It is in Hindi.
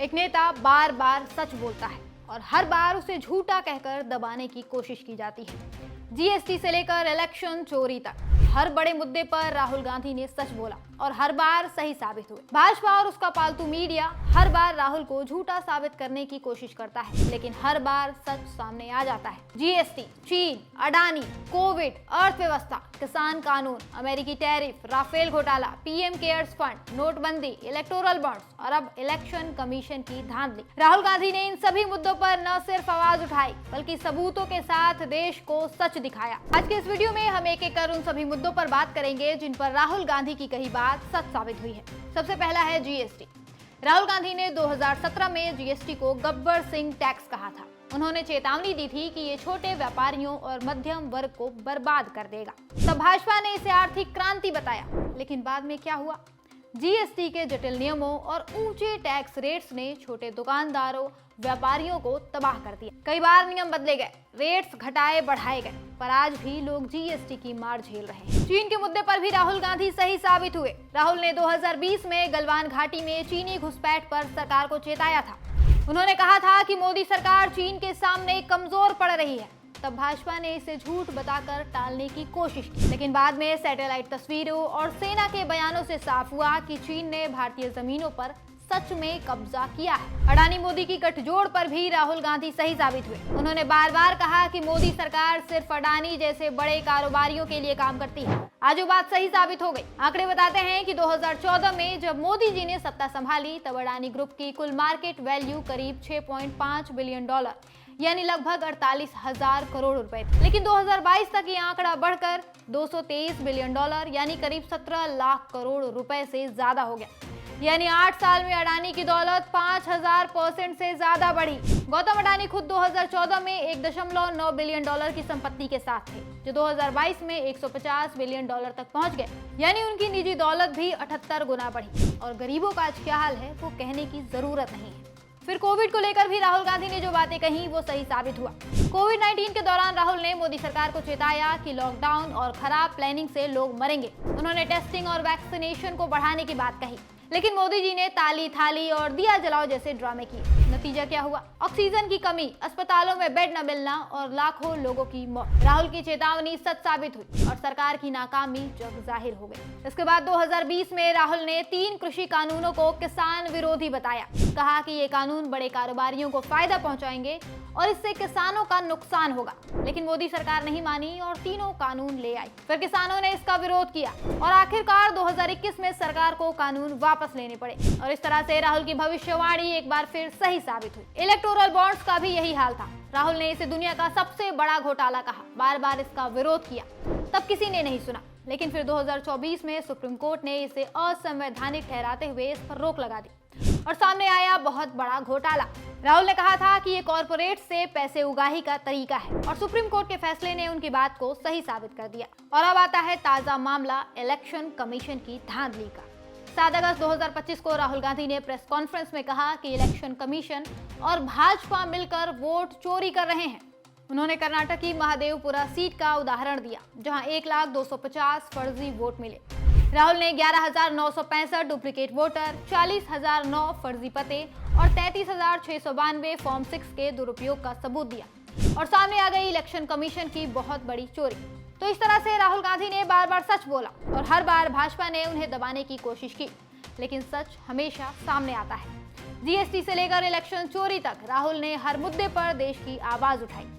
एक नेता बार बार सच बोलता है और हर बार उसे झूठा कहकर दबाने की कोशिश की जाती है। जीएसटी से लेकर इलेक्शन चोरी तक हर बड़े मुद्दे पर राहुल गांधी ने सच बोला और हर बार सही साबित हुए। भाजपा और उसका पालतू मीडिया हर बार राहुल को झूठा साबित करने की कोशिश करता है, लेकिन हर बार सच सामने आ जाता है। जीएसटी, चीन, अडानी, कोविड, अर्थव्यवस्था, किसान कानून, अमेरिकी टैरिफ, राफेल घोटाला, पीएम केयर्स फंड, नोटबंदी, इलेक्टोरल बॉन्ड्स और अब इलेक्शन कमीशन की धांधली। राहुल गांधी ने इन सभी मुद्दों पर न सिर्फ आवाज उठाई बल्कि सबूतों के साथ देश को सच दिखाया। आज के इस वीडियो में हम एक एक कर उन सभी मुद्दों पर बात करेंगे जिन पर राहुल गांधी की कही बात सच साबित हुई है। सबसे पहला है जीएसटी। राहुल गांधी ने 2017 में जीएसटी को गब्बर सिंह टैक्स कहा था। उन्होंने चेतावनी दी थी कि ये छोटे व्यापारियों और मध्यम वर्ग को बर्बाद कर देगा। तब भाजपा ने इसे आर्थिक क्रांति बताया, लेकिन बाद में क्या हुआ? जीएसटी के जटिल नियमों और ऊंचे टैक्स रेट्स ने छोटे दुकानदारों, व्यापारियों को तबाह कर दिया। कई बार नियम बदले गए, रेट्स घटाए बढ़ाए गए, पर आज भी लोग जीएसटी की मार झेल रहे हैं। चीन के मुद्दे पर भी राहुल गांधी सही साबित हुए। राहुल ने 2020 में गलवान घाटी में चीनी घुसपैठ पर सरकार को चेताया था। उन्होंने कहा था कि मोदी सरकार चीन के सामने कमजोर पड़ रही है। तब भाजपा ने इसे झूठ बताकर टालने की कोशिश की, लेकिन बाद में सैटेलाइट तस्वीरों और सेना के बयानों से साफ हुआ कि चीन ने भारतीय जमीनों पर सच में कब्जा किया है। अडानी मोदी की गठजोड़ पर भी राहुल गांधी सही साबित हुए। उन्होंने बार बार कहा कि मोदी सरकार सिर्फ अडानी जैसे बड़े कारोबारियों के लिए काम करती है। आज वो बात सही साबित हो गई। आंकड़े बताते हैं कि 2014 में जब मोदी जी ने सत्ता संभाली तब अडानी ग्रुप की कुल मार्केट वैल्यू करीब 6.5 बिलियन डॉलर यानी लगभग 48,000 करोड़ रुपए थी। लेकिन 2022 तक ये आंकड़ा बढ़कर 223 बिलियन डॉलर यानी करीब 17 लाख करोड़ रुपए से ज्यादा हो गया। यानी 8 साल में अडानी की दौलत 5000% से ज्यादा बढ़ी। गौतम अडानी खुद 2014 में 1.9 बिलियन डॉलर की संपत्ति के साथ थे, जो 2022 में 150 बिलियन डॉलर तक पहुंच गए। यानी उनकी निजी दौलत भी 78 गुना बढ़ी। और गरीबों का आज क्या हाल है वो कहने की जरूरत नहीं है। फिर कोविड को लेकर भी राहुल गांधी ने जो बातें कही वो सही साबित हुआ। कोविड-19 के दौरान राहुल ने मोदी सरकार को चेताया कि लॉकडाउन और खराब प्लानिंग से लोग मरेंगे। उन्होंने टेस्टिंग और वैक्सीनेशन को बढ़ाने की बात कही, लेकिन मोदी जी ने ताली थाली और दिया जलाओ जैसे ड्रामे किए। नतीजा क्या हुआ? ऑक्सीजन की कमी, अस्पतालों में बेड न मिलना और लाखों लोगों की मौत। राहुल की चेतावनी सच साबित हुई और सरकार की नाकामी जग जाहिर हो गई। इसके बाद 2020 में राहुल ने 3 कृषि कानूनों को किसान विरोधी बताया। कहा कि ये कानून बड़े कारोबारियों को फायदा पहुंचाएंगे और इससे किसानों का नुकसान होगा। लेकिन मोदी सरकार नहीं मानी और तीनों कानून ले आई। फिर किसानों ने इसका विरोध किया और आखिरकार 2021 में सरकार को कानून वापस लेने पड़े। और इस तरह से राहुल की भविष्यवाणी एक बार फिर सही साबित हुई। इलेक्टोरल बॉन्ड्स का भी यही हाल था। राहुल ने इसे दुनिया का सबसे बड़ा घोटाला कहा, बार बार इसका विरोध किया, तब किसी ने नहीं सुना। लेकिन फिर 2024 में सुप्रीम कोर्ट ने इसे असंवैधानिक ठहराते हुए इस पर रोक लगा दी और सामने आया बहुत बड़ा घोटाला। राहुल ने कहा था कि ये कॉर्पोरेट से पैसे उगाही का तरीका है और सुप्रीम कोर्ट के फैसले ने उनकी बात को सही साबित कर दिया। और अब आता है ताजा मामला इलेक्शन कमीशन की धांधली का। 7 अगस्त 2025 को राहुल गांधी ने प्रेस कॉन्फ्रेंस में कहा कि इलेक्शन कमीशन और भाजपा मिलकर वोट चोरी कर रहे हैं। उन्होंने कर्नाटक की महादेवपुरा सीट का उदाहरण दिया, जहां 1,250 फर्जी वोट मिले। राहुल ने 11,965 डुप्लीकेट वोटर, 40,009 फर्जी पते और 33,692 फॉर्म 6 के दुरुपयोग का सबूत दिया और सामने आ गई इलेक्शन कमीशन की बहुत बड़ी चोरी। तो इस तरह से राहुल गांधी ने बार बार सच बोला और हर बार भाजपा ने उन्हें दबाने की कोशिश की, लेकिन सच हमेशा सामने आता है। जीएसटी से लेकर इलेक्शन चोरी तक राहुल ने हर मुद्दे पर देश की आवाज उठाई।